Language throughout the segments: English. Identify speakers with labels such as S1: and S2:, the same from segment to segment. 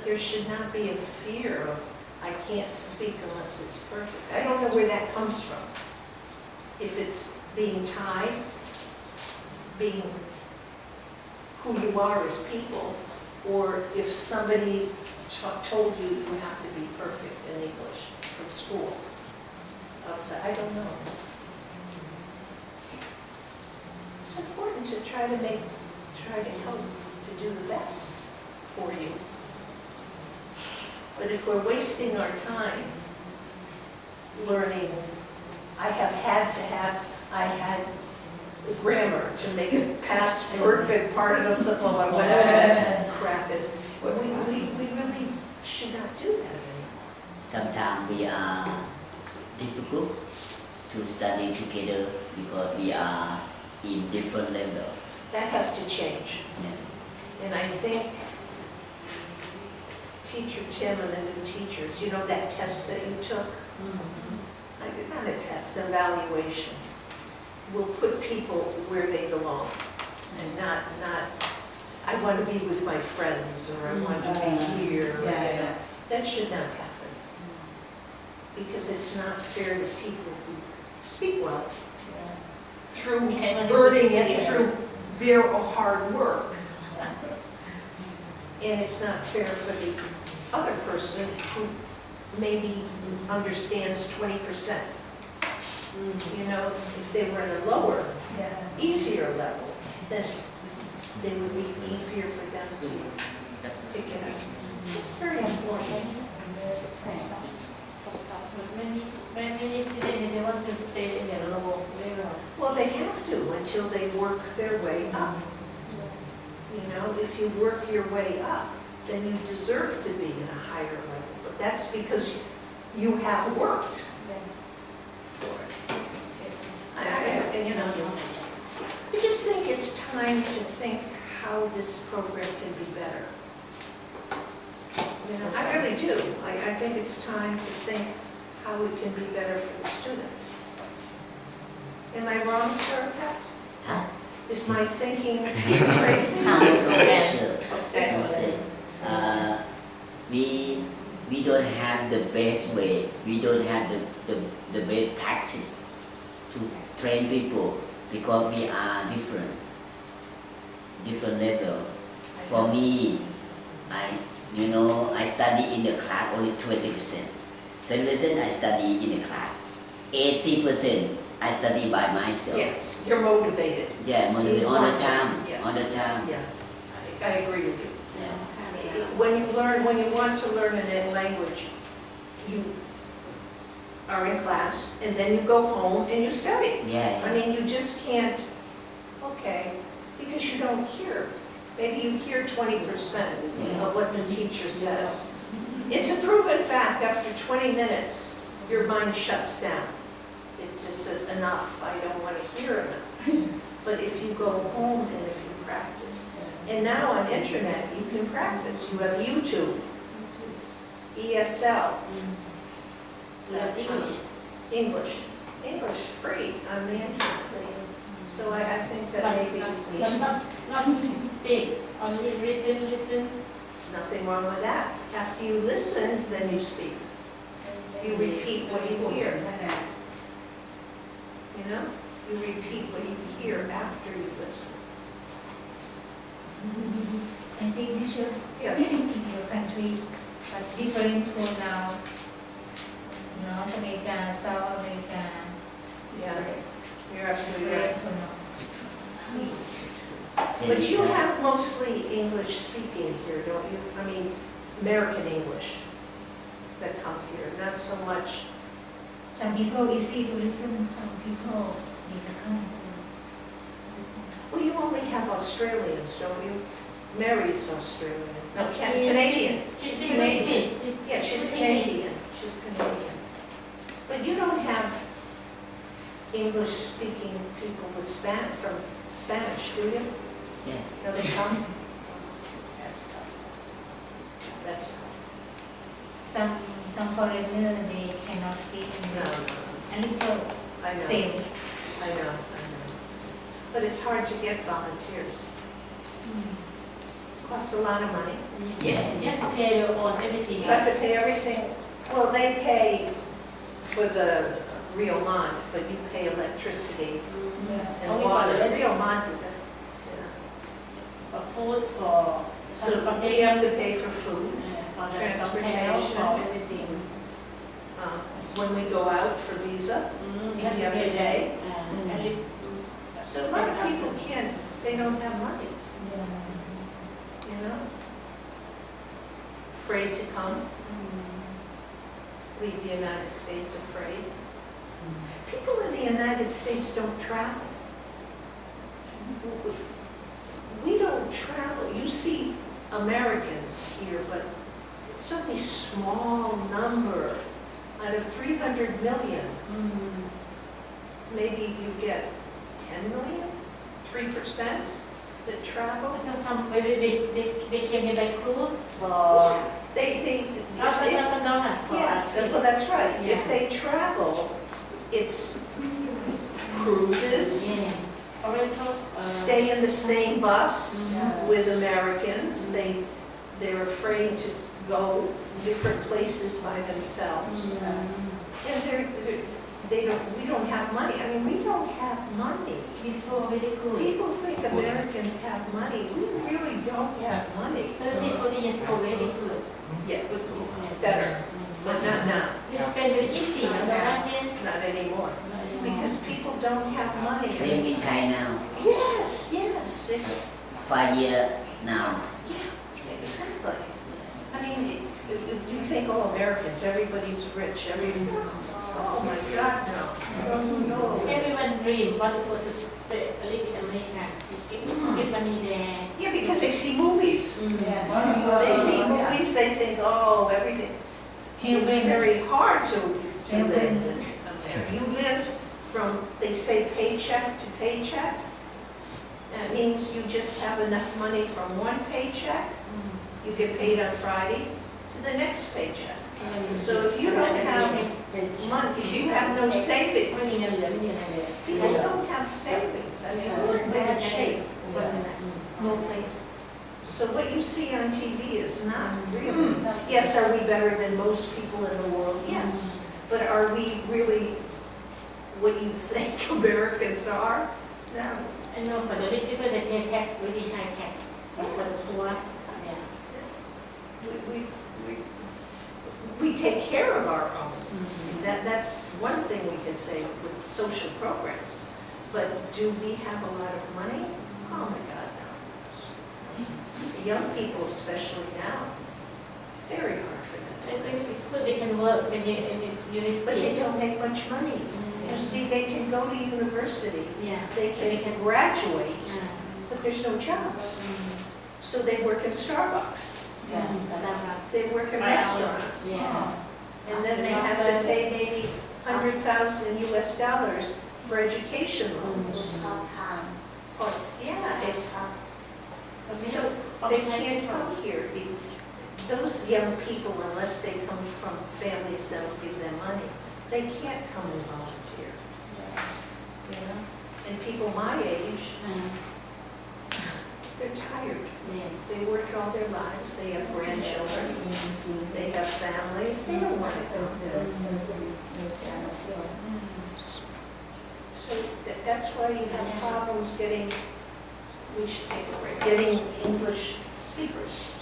S1: there should not be a fear of, I can't speak unless it's perfect. I don't know where that comes from. If it's being Thai, being who you are as people, or if somebody told you you have to be perfect in English from school, outside, I don't know. It's important to try to help to do the best for you. But if we're wasting our time learning, I had grammar to make it past perfect participle or whatever that crap is. We really should not do that anymore.
S2: Sometimes we are difficult to study together because we are in different level.
S1: That has to change.
S2: Yeah.
S1: And I think Teacher Tim and the new teachers, you know that test that you took? Not a test, an evaluation. Will put people where they belong. And not, I want to be with my friends, or I want to be here, or, you know. That should not happen. Because it's not fair to people who speak well, through earning it through their hard work. And it's not fair for the other person who maybe understands 20%. You know, if they were at a lower, easier level, then they would be easier for them to pick it up. It's very important.
S3: Many students, they want to stay in their lower level.
S1: Well, they have to until they work their way up. You know, if you work your way up, then you deserve to be at a higher level. But that's because you have worked for it. You know, I just think it's time to think how this program can be better. You know, I really do. I think it's time to think how it can be better for the students. Am I wrong, Sir Pat?
S2: Huh?
S1: Is my thinking crazy?
S2: Sure.
S1: Excellent.
S2: We don't have the best way. We don't have the best practice to train people because we are different level. For me, I study in the class only 20%. 20% I study in the class. 80% I study by myself.
S1: Yes, you're motivated.
S2: Yeah, motivated
S1: You
S2: all the
S1: want to,
S2: time.
S1: yeah.
S2: All the time.
S1: Yeah, I agree with you.
S2: Yeah.
S1: When you want to learn a language, you are in class, and then you go home and you study.
S2: Yeah.
S1: I mean, you just can't, because you don't hear. Maybe you hear 20% of what the teacher says. It's a proven fact, after 20 minutes, your mind shuts down. It just says, enough, I don't want to hear enough. But if you go home and if you practice, and now on internet, you can practice. You have YouTube, ESL, English free on the internet. So I think that maybe
S3: But not speak, only listen.
S1: nothing wrong with that. After you listen, then you speak. You repeat what you hear. You know? You repeat what you hear after you listen.
S4: I think teacher,
S1: Yes.
S4: in your country, different pronouns. North America, South America,
S1: Yeah. You're absolutely right.
S4: different pronouns.
S1: But you have mostly English speaking here, don't you? I mean, American English that come here, not so much.
S4: Some people easy to listen, some people difficult to listen.
S1: Well, you only have Australians, don't you? Mary's Australian. No,
S3: She's-
S1: Canadian.
S3: She's
S1: Canadian.
S3: English.
S1: Yeah, she's Canadian. She's Canadian. But you don't have English-speaking people with from Spanish, do you?
S2: Yeah.
S1: No, they come? That's tough. That's tough.
S4: Some foreigner, they cannot speak
S1: No,
S4: English.
S1: no,
S4: A little
S1: I know.
S4: same.
S1: I know. But it's hard to get volunteers. Costs a lot of money.
S2: Yeah.
S3: You have to pay your own everything.
S1: You have to pay everything, well, they pay for the Rio Monte, but you pay electricity and
S3: Only for
S1: water.
S3: the
S1: Rio Monte is,
S3: for food, for
S1: so we
S3: transportation,
S1: have to pay for food.
S3: for the hotel,
S1: Transportation.
S3: for everything.
S1: When we go out for visa,
S3: You have to pay that. And it-
S1: so a lot of people can't, they don't have money, you know? Afraid to come, leave the United States afraid. People in the United States don't travel. We don't travel. You see Americans here, but it's only a small number out of 300 million. Maybe you get 10 million, 3% that travel.
S3: So some, maybe they came here by cruise for
S1: Yeah, they,
S3: $1,000 for
S1: yeah,
S3: a trip.
S1: well, that's right.
S3: Yeah.
S1: If they travel, it's cruises,
S3: Yes. Oriental.
S1: stay in the same bus
S3: Yeah.
S1: with Americans. They're afraid to go different places by themselves. And we don't have money. I mean, we don't have money.
S3: Before, very good.
S1: People think Americans have money. We really don't have money.
S3: 30, 40 years ago, very good.
S1: Yeah,
S3: Good business.
S1: better, but not now,
S3: We spend very easy, you know, back then.
S1: not anymore. Because people don't have money.
S2: Same in Thai now.
S1: Yes, yes, it's,
S2: 5 years now.
S1: yeah, exactly. I mean, if you think, oh, Americans, everybody's rich, oh my God, no. No.
S3: Everyone dream want to go to stay, live in America, to get money there.
S1: Yeah, because they see movies.
S3: Yes.
S1: They see movies, they think, oh, everything. It's very hard to live in America. You live from, they say paycheck to paycheck. That means you just have enough money from one paycheck, you get paid on Friday, to the next paycheck. So if you don't have money, you have no savings. People don't have savings, I mean, we're in bad shape.
S4: No place.
S1: So what you see on TV is not real. Yes, are we better than most people in the world? Yes. But are we really what you think Americans are? No.
S3: I know for the rich people, they pay tax, really high tax. But for the poor, yeah.
S1: We take care of our own. That's one thing we can say with social programs. But do we have a lot of money? Oh my God, no. The young people especially now, very hard for them to live.
S3: It's good they can work when they in university.
S1: But they don't make much money. You see, they can go to university,
S3: Yeah.
S1: they can graduate,
S3: Yeah.
S1: but there's no jobs. So they work in Starbucks,
S3: Yes, Starbucks.
S1: they work in
S3: By hours.
S1: restaurants.
S3: Yeah.
S1: And then they have to pay maybe $100,000 US for education loans. But, yeah, it's, so they can't come here. Those young people, unless they come from families that will give them money, they can't come and volunteer, you know? And people my age, they're tired.
S3: Yes.
S1: They worked all their lives, they have grandchildren, they have families, they don't want to go there. So that's why you have problems getting, we should take a break, getting English speakers.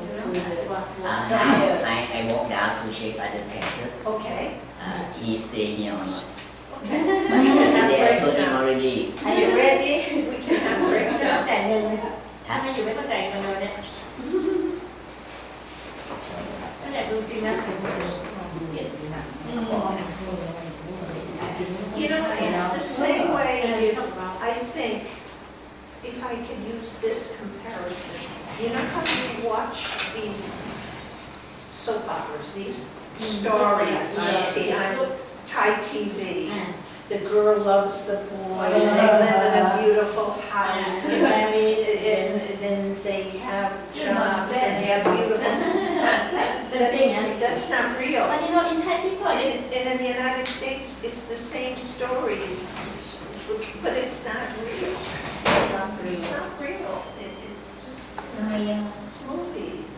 S1: You know?
S2: Now I walk down to check other tanker.
S1: Okay,
S2: He stay here or not.
S1: okay.
S2: But today I told him already.
S3: Are you ready?
S1: We can have a break
S3: ไม่ต้อง
S1: now.
S3: จ่ายเงินเลยถ้าไม่อยู่ไม่ต้องจ่ายเงินเลยเนี่ยถ้าอยากดูจริงนะ
S1: You know, it's the same way if, I think, if I could use this comparison, you know how you watch these soap operas, these stories on Thai TV? The girl loves the boy, and they live in a beautiful house, and then they have jobs, and they have beautiful, that's not real.
S3: But you know, in Thai people,
S1: And in the United States, it's the same stories, but it's not real. it's not real. It's just,
S4: yeah.
S1: it's movies.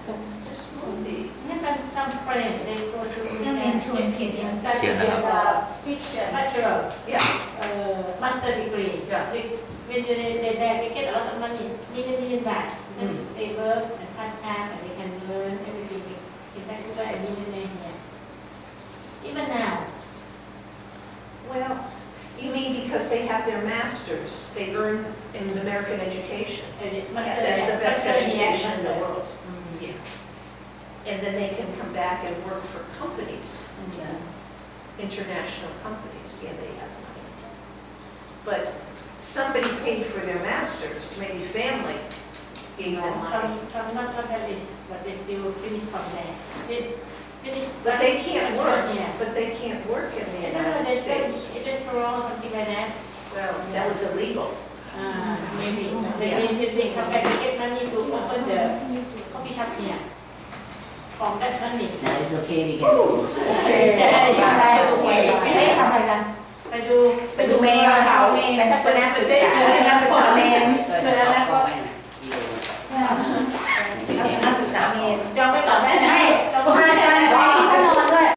S1: It's just movies.
S3: Even some friends, they go to
S4: นักเรียนชวนเขียน
S3: and study
S5: เขียนนะ
S3: this
S5: ครับ
S3: fiction, bachelor,
S1: Yeah,
S3: master degree.
S1: Yeah.
S3: When they get a lot of money, million baht, then they work and pass time and they can learn everything. They can back to a millionaire here. Even now,
S1: well, you mean because they have their masters, they earn in American education.
S3: master,
S1: That's the best
S3: master,
S1: education in the
S3: master.
S1: world. Yeah. And then they can come back and work for companies, international companies. Yeah, they have money. But somebody paid for their masters, maybe family gave them money.
S3: Some not published, but they still finish from there. They finish.
S1: But they can't work,
S3: Yeah.
S1: but they can't work in the
S3: I don't know,
S1: United
S3: they
S1: States.
S3: it is wrong, something like that.
S1: Well, that was illegal.
S3: Maybe. They come back to get money to open the coffee shop here. From that money.
S2: Now it's okay, we can.
S4: โอเคไปโอเคไปให้ทำอะไรกัน
S3: ไปดู
S4: ไปดูแมวเขาไปทัศนศึกษา
S3: ไปทัศนศึกษาแมว
S2: Because
S3: เพื่ออนาค